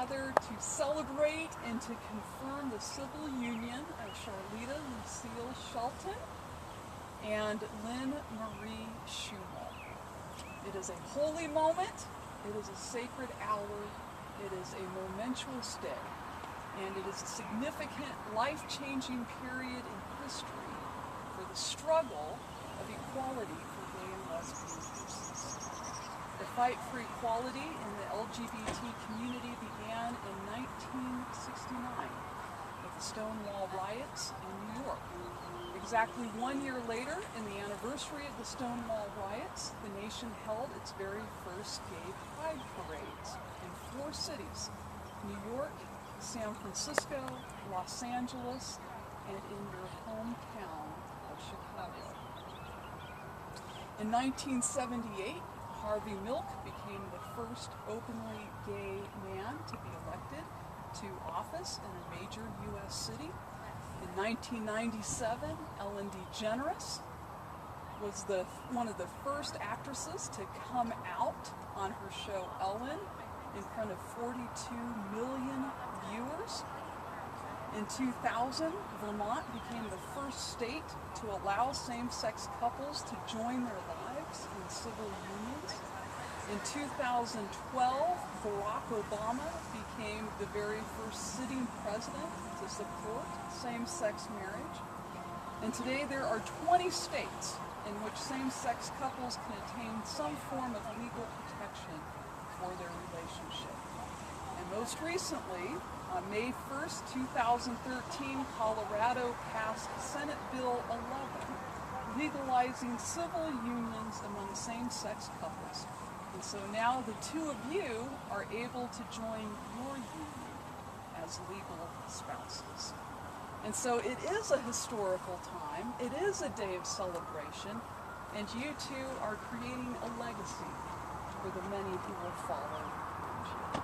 gathered to celebrate and to confirm the civil union of Charlita Lucille Shelton and Lynn Marie Schumel. It is a holy moment, it is a sacred hour, it is a momentous day, and it is a significant, life-changing period in history for the struggle of equality for gay and lesbian persons. The fight for equality in the LGBT community began in 1969 with the Stonewall riots in New York. Exactly 1 year later, in the anniversary of the Stonewall riots, the nation held its very first gay pride parades in 4 cities: New York, San Francisco, Los Angeles, and in your hometown of Chicago. In 1978, Harvey Milk became the first openly gay man to be elected to office in a major U.S. city. In 1997, Ellen DeGeneres was one of the first actresses to come out on her show Ellen in front of 42 million viewers. In 2000, Vermont became the first state to allow same-sex couples to join their lives in civil unions. In 2012, Barack Obama became the very first sitting president to support same-sex marriage. And today there are 20 states in which same-sex couples can attain some form of legal protection for their relationship. And most recently, on May 1st, 2013, Colorado passed Senate Bill 11, legalizing civil unions among same-sex couples. And so now the two of you are able to join your union as legal spouses. And so it is a historical time, it is a day of celebration, and you two are creating a legacy for the many who will follow you.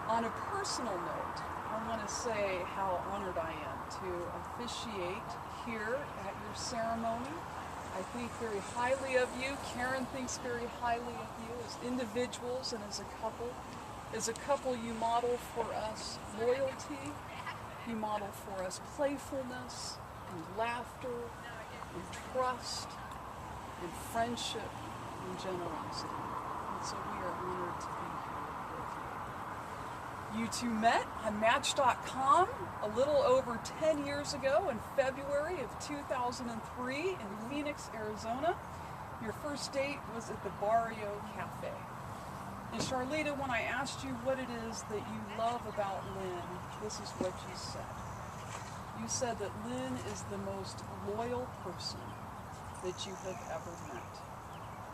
On a personal note, I want to say how honored I am to officiate here at your ceremony. I think very highly of you. Karen thinks very highly of you as individuals and as a couple. As a couple, you model for us loyalty, you model for us playfulness and laughter and trust and friendship and generosity. And so we are honored to be here with you. You two met on Match.com a little over 10 years ago in February of 2003 in Phoenix, Arizona. Your first date was at the Barrio Cafe. And Charlita, when I asked you what it is that you love about Lynn, this is what you said. You said that Lynn is the most loyal person that you have ever met.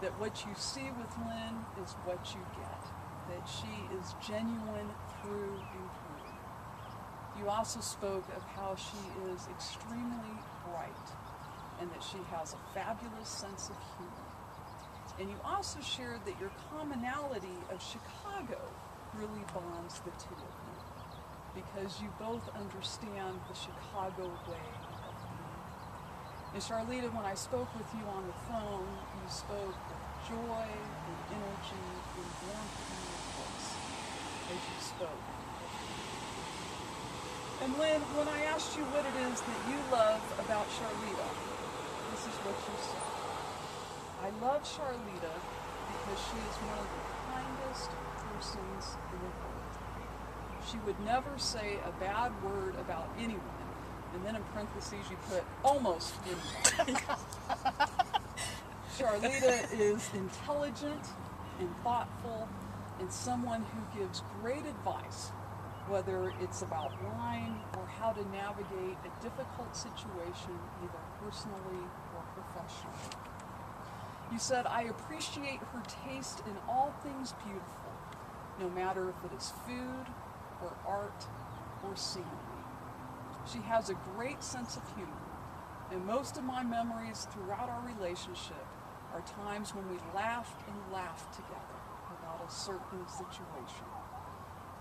That what you see with Lynn is what you get. That she is genuine through and through. You also spoke of how she is extremely bright and that she has a fabulous sense of humor. And you also shared that your commonality of Chicago really bonds the two of you because you both understand the Chicago way of being. And Charlita, when I spoke with you on the phone, you spoke with joy and energy and warmth in your voice as you spoke. And Lynn, when I asked you what it is that you love about Charlita, this is what you said. I love Charlita because she is one of the kindest persons in the world. She would never say a bad word about anyone, and then in parentheses you put almost anyone. Charlita is intelligent and thoughtful and someone who gives great advice, whether it's about wine or how to navigate a difficult situation, either personally or professionally. You said, I appreciate her taste in all things beautiful, no matter if it is food or art or scenery. She has a great sense of humor, and most of my memories throughout our relationship are times when we laughed and laughed together about a certain situation.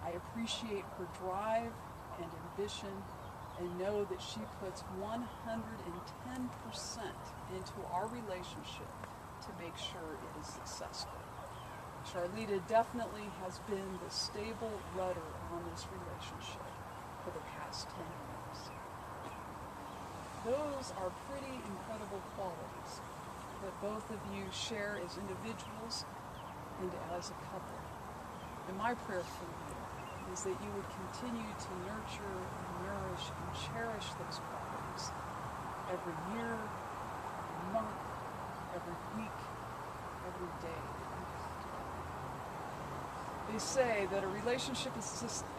I appreciate her drive and ambition and know that she puts 110% into our relationship to make sure it is successful. Charlita definitely has been the stable rudder on this relationship for the past 10 years. Those are pretty incredible qualities that both of you share as individuals and as a couple. And my prayer for you is that you would continue to nurture and nourish and cherish those qualities every year, every month, every week, every day. They say that a relationship is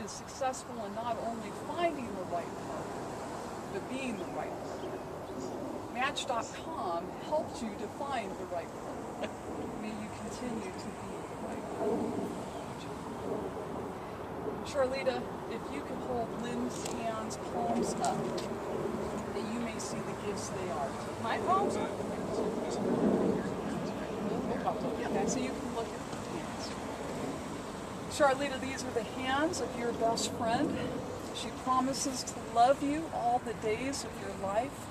successful in not only finding the right partner, but being the right partner. Match.com helped you to find the right partner. May you continue to be the right partner. Charlita, if you could hold Lynn's hands, palms up, that you may see the gifts they are. My palms up? Okay, so you can look at the hands. Charlita, these are the hands of your best friend. She promises to love you all the days of your life.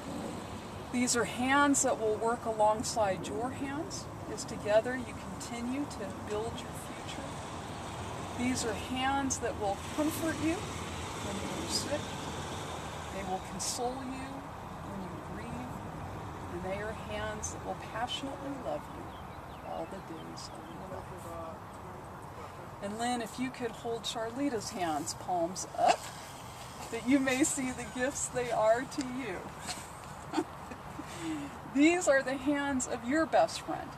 These are hands that will work alongside your hands as together you continue to build your future. These are hands that will comfort you when you are sick. They will console you when you grieve. And they are hands that will passionately love you all the days of your life. And Lynn, if you could hold Charlita's hands, palms up, that you may see the gifts they are to you. These are the hands of your best friend,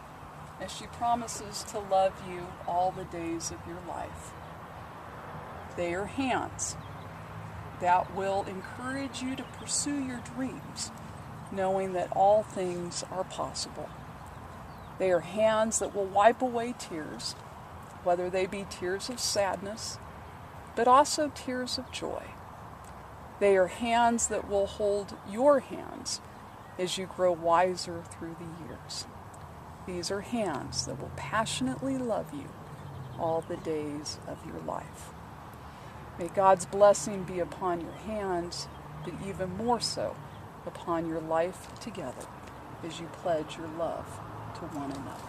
as she promises to love you all the days of your life. They are hands that will encourage you to pursue your dreams, knowing that all things are possible. They are hands that will wipe away tears, whether they be tears of sadness, but also tears of joy. They are hands that will hold your hands as you grow wiser through the years. These are hands that will passionately love you all the days of your life. May God's blessing be upon your hands, but even more so upon your life together as you pledge your love to one another.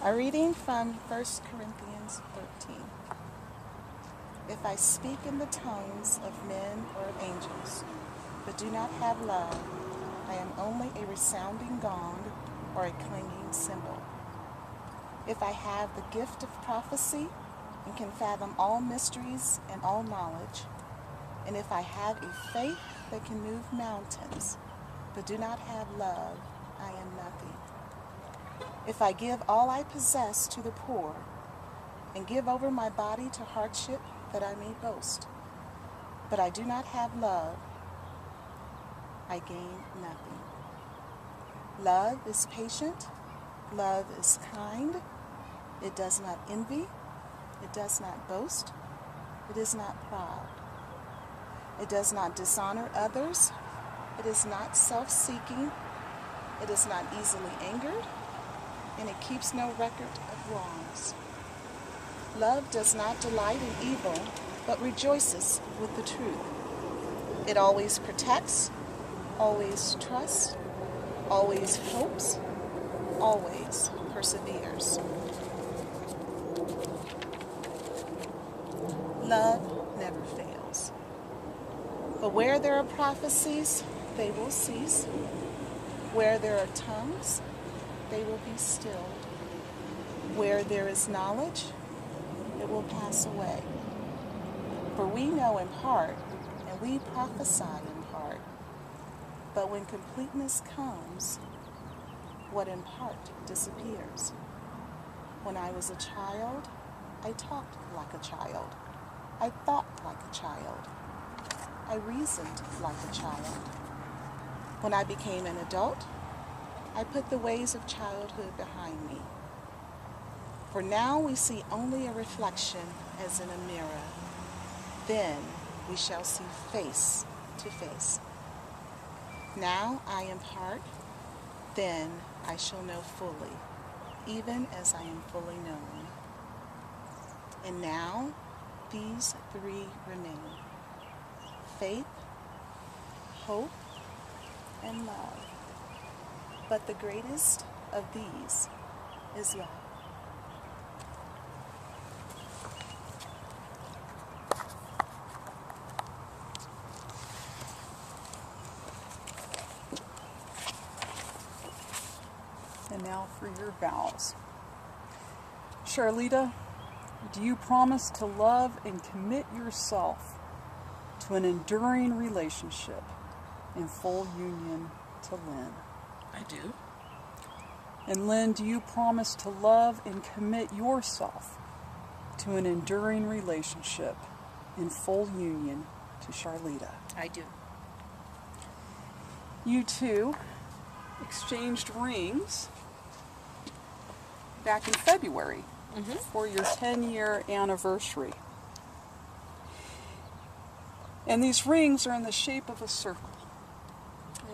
A reading from 1 Corinthians 13. If I speak in the tongues of men or of angels, but do not have love, I am only a resounding gong or a clanging cymbal. If I have the gift of prophecy and can fathom all mysteries and all knowledge, and if I have a faith that can move mountains, but do not have love, I am nothing. If I give all I possess to the poor, and give over my body to hardship that I may boast, but I do not have love, I gain nothing. Love is patient, love is kind, it does not envy, it does not boast, it is not proud, it does not dishonor others, it is not self-seeking, it is not easily angered, and it keeps no record of wrongs. Love does not delight in evil, but rejoices with the truth. It always protects, always trusts, always hopes, always perseveres. Love never fails. But where there are prophecies, they will cease. Where there are tongues, they will be stilled. Where there is knowledge, it will pass away. For we know in part, and we prophesy in part. But when completeness comes, what in part disappears. When I was a child, I talked like a child. I thought like a child. I reasoned like a child. When I became an adult, I put the ways of childhood behind me. For now we see only a reflection as in a mirror. Then we shall see face to face. Now I am part, then I shall know fully, even as I am fully known. And now these three remain: faith, hope, and love. But the greatest of these is love. And now for your vows. Charlita, do you promise to love and commit yourself to an enduring relationship in full union to Lynn? I do. And Lynn, do you promise to love and commit yourself to an enduring relationship in full union to Charlita? I do. You two exchanged rings back in February for your 10-year anniversary. And these rings are in the shape of a circle.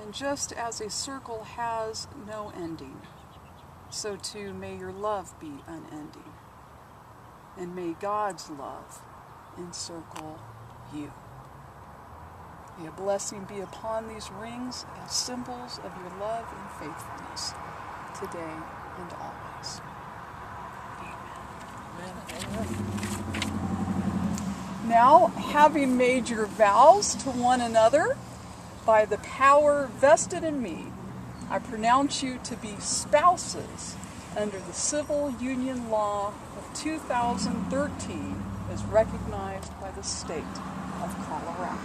And just as a circle has no ending, so too may your love be unending. And may God's love encircle you. May a blessing be upon these rings as symbols of your love and faithfulness today and always. Now, having made your vows to one another by the power vested in me, I pronounce you to be spouses under the civil union law of 2013 as recognized by the state of Colorado.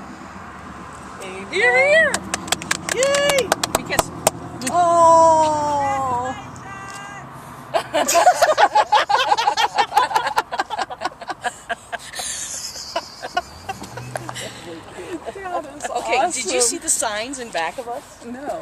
Amen. Here, here! Yay! Because Oh! That is okay, awesome. did you see the signs in back of us? No.